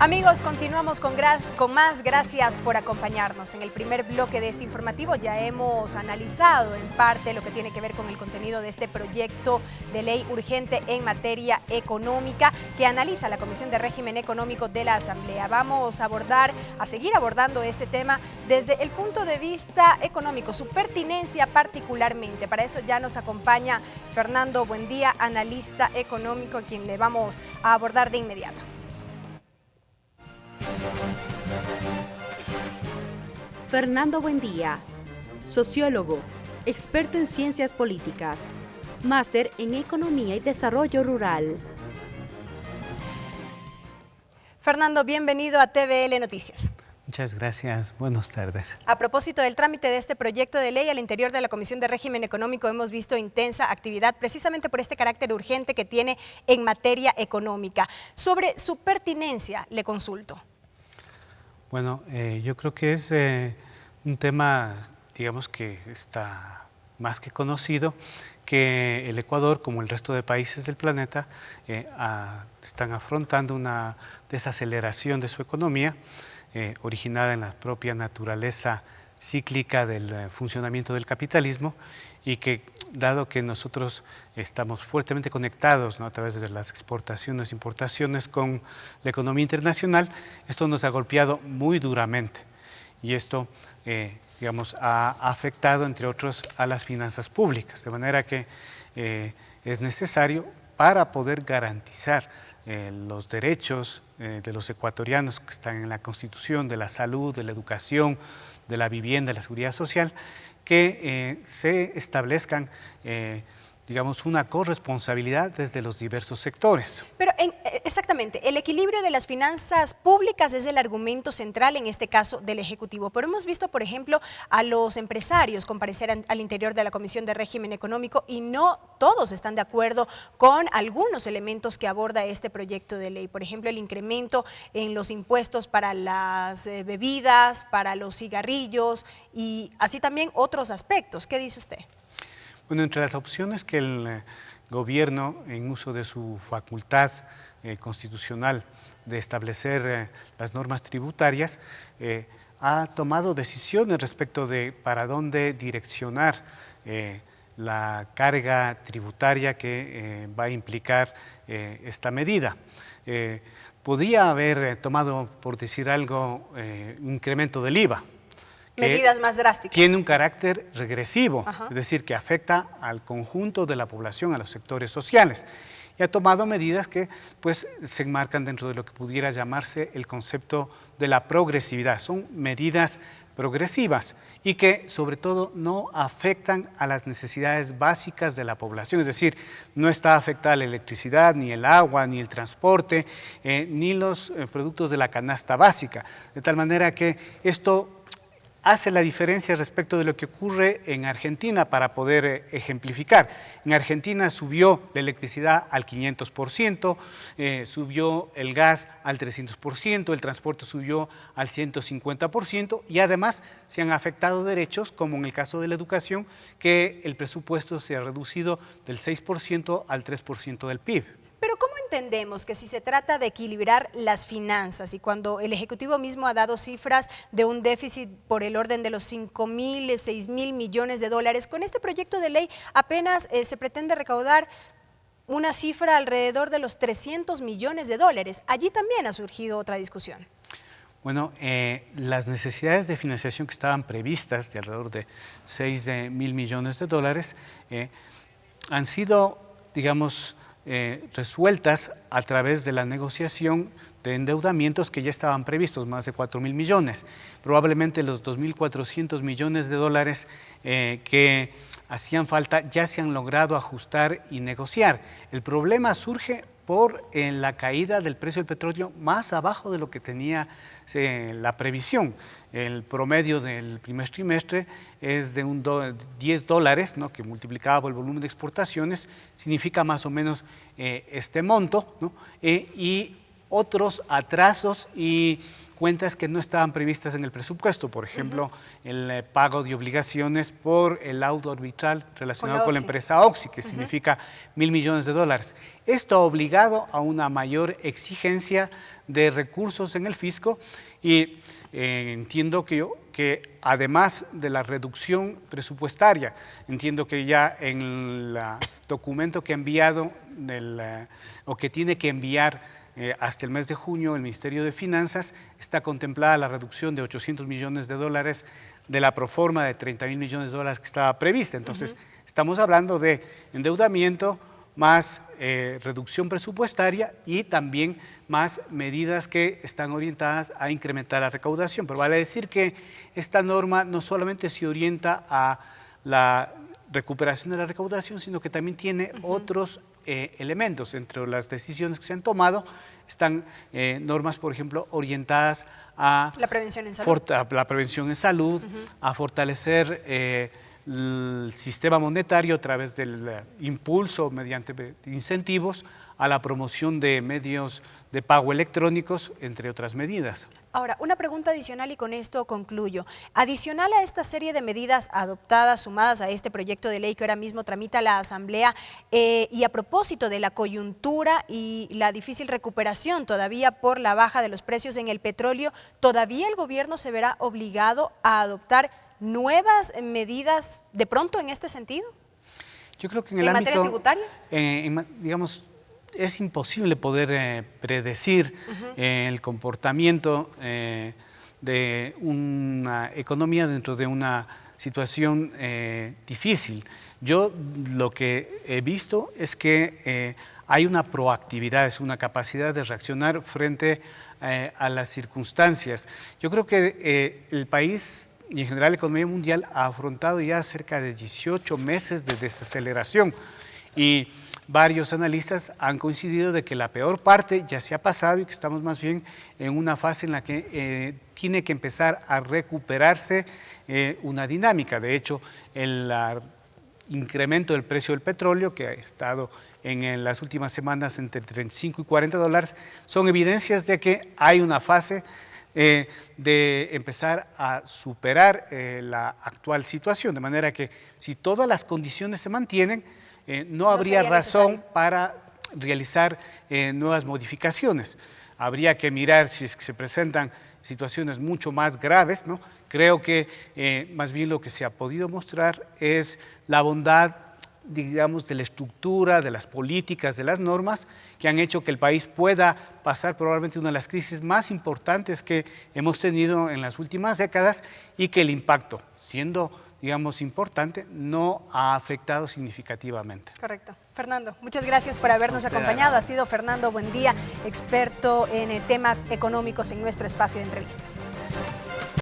Amigos, continuamos con más. Gracias por acompañarnos. En el primer bloque de este informativo ya hemos analizado en parte lo que tiene que ver con el contenido de este proyecto de ley urgente en materia económica que analiza la Comisión de Régimen Económico de la Asamblea. Vamos a seguir abordando este tema desde el punto de vista económico, su pertinencia particularmente. Para eso ya nos acompaña Fernando Buendía, analista económico, a quien le vamos a abordar de inmediato. Fernando Buendía, sociólogo, experto en ciencias políticas, máster en Economía y Desarrollo Rural. Fernando, bienvenido a TVL Noticias. Muchas gracias, buenas tardes. A propósito del trámite de este proyecto de ley al interior de la Comisión de Régimen Económico hemos visto intensa actividad precisamente por este carácter urgente que tiene en materia económica. Sobre su pertinencia le consulto. Bueno, yo creo que es un tema, digamos, que está más que conocido, que el Ecuador, como el resto de países del planeta, están afrontando una desaceleración de su economía, originada en la propia naturaleza cíclica del funcionamiento del capitalismo, y que, dado que nosotros estamos fuertemente conectados, ¿no?, a través de las exportaciones e importaciones con la economía internacional, esto nos ha golpeado muy duramente y esto, digamos, ha afectado, entre otros, a las finanzas públicas, de manera que es necesario, para poder garantizar los derechos de los ecuatorianos que están en la Constitución, de la salud, de la educación, de la vivienda, de la seguridad social, que se establezcan, digamos, una corresponsabilidad desde los diversos sectores. Pero exactamente, el equilibrio de las finanzas públicas es el argumento central en este caso del Ejecutivo. Pero hemos visto, por ejemplo, a los empresarios comparecer al interior de la Comisión de Régimen Económico y no todos están de acuerdo con algunos elementos que aborda este proyecto de ley. Por ejemplo, el incremento en los impuestos para las bebidas, para los cigarrillos y así también otros aspectos. ¿Qué dice usted? Bueno, entre las opciones que el gobierno, en uso de su facultad constitucional de establecer las normas tributarias, ha tomado decisiones respecto de para dónde direccionar la carga tributaria que va a implicar esta medida. Podía haber tomado, por decir algo, un incremento del IVA. Medidas más drásticas. Tiene un carácter regresivo, es decir, que afecta al conjunto de la población, a los sectores sociales. Y ha tomado medidas que pues, se enmarcan dentro de lo que pudiera llamarse el concepto de la progresividad. Son medidas progresivas y que sobre todo no afectan a las necesidades básicas de la población, es decir, no está afectada la electricidad, ni el agua, ni el transporte, ni los productos de la canasta básica, de tal manera que esto hace la diferencia respecto de lo que ocurre en Argentina para poder ejemplificar. En Argentina subió la electricidad al 500%, subió el gas al 300%, el transporte subió al 150% y además se han afectado derechos, como en el caso de la educación, que el presupuesto se ha reducido del 6% al 3% del PIB. Pero ¿cómo entendemos que si se trata de equilibrar las finanzas y cuando el Ejecutivo mismo ha dado cifras de un déficit por el orden de los 5.000, 6.000 millones de dólares, con este proyecto de ley apenas se pretende recaudar una cifra alrededor de los 300 millones de dólares? Allí también ha surgido otra discusión. Bueno, las necesidades de financiación que estaban previstas, de alrededor de 6.000 millones de dólares, han sido, digamos, resueltas a través de la negociación de endeudamientos que ya estaban previstos, más de 4.000 millones. Probablemente los 2.400 millones de dólares que hacían falta ya se han logrado ajustar y negociar. El problema surge por la caída del precio del petróleo más abajo de lo que tenía la previsión. El promedio del primer trimestre es de $10, ¿no?, que multiplicado por el volumen de exportaciones significa más o menos este monto, ¿no? Y otros atrasos y cuentas que no estaban previstas en el presupuesto, por ejemplo, el pago de obligaciones por el laudo arbitral relacionado con la empresa Oxy, que significa $1.000 millones. Esto ha obligado a una mayor exigencia de recursos en el fisco y entiendo que además de la reducción presupuestaria, entiendo que ya en el documento que ha enviado o que tiene que enviar hasta el mes de junio el Ministerio de Finanzas, está contemplada la reducción de $800 millones de la proforma de $30.000 millones que estaba prevista. Entonces, estamos hablando de endeudamiento más reducción presupuestaria y también más medidas que están orientadas a incrementar la recaudación. Pero vale decir que esta norma no solamente se orienta a la recuperación de la recaudación, sino que también tiene otros elementos. Entre las decisiones que se han tomado están normas, por ejemplo, orientadas a la prevención en salud, a fortalecer el sistema monetario a través del impulso mediante incentivos a la promoción de medios de pago electrónicos, entre otras medidas. Ahora, una pregunta adicional y con esto concluyo. Adicional a esta serie de medidas adoptadas, sumadas a este proyecto de ley que ahora mismo tramita la Asamblea, y a propósito de la coyuntura y la difícil recuperación todavía por la baja de los precios en el petróleo, ¿todavía el gobierno se verá obligado a adoptar nuevas medidas de pronto en este sentido? Yo creo que en el ámbito, materia tributaria, digamos, es imposible poder predecir el comportamiento de una economía dentro de una situación difícil. Yo lo que he visto es que hay una proactividad, es una capacidad de reaccionar frente a las circunstancias. Yo creo que el país y en general la economía mundial ha afrontado ya cerca de 18 meses de desaceleración y varios analistas han coincidido de que la peor parte ya se ha pasado y que estamos más bien en una fase en la que tiene que empezar a recuperarse una dinámica. De hecho, el incremento del precio del petróleo, que ha estado en las últimas semanas entre $35 y $40, son evidencias de que hay una fase de empezar a superar la actual situación, de manera que si todas las condiciones se mantienen, no habría razón para realizar nuevas modificaciones. Habría que mirar si es que se presentan situaciones mucho más graves, ¿no? Creo que más bien lo que se ha podido mostrar es la bondad, digamos, de la estructura, de las políticas, de las normas que han hecho que el país pueda pasar probablemente una de las crisis más importantes que hemos tenido en las últimas décadas y que el impacto, siendo, digamos, importante, no ha afectado significativamente. Correcto. Fernando, muchas gracias por habernos acompañado. Ha sido Fernando Buendía, experto en temas económicos en nuestro espacio de entrevistas.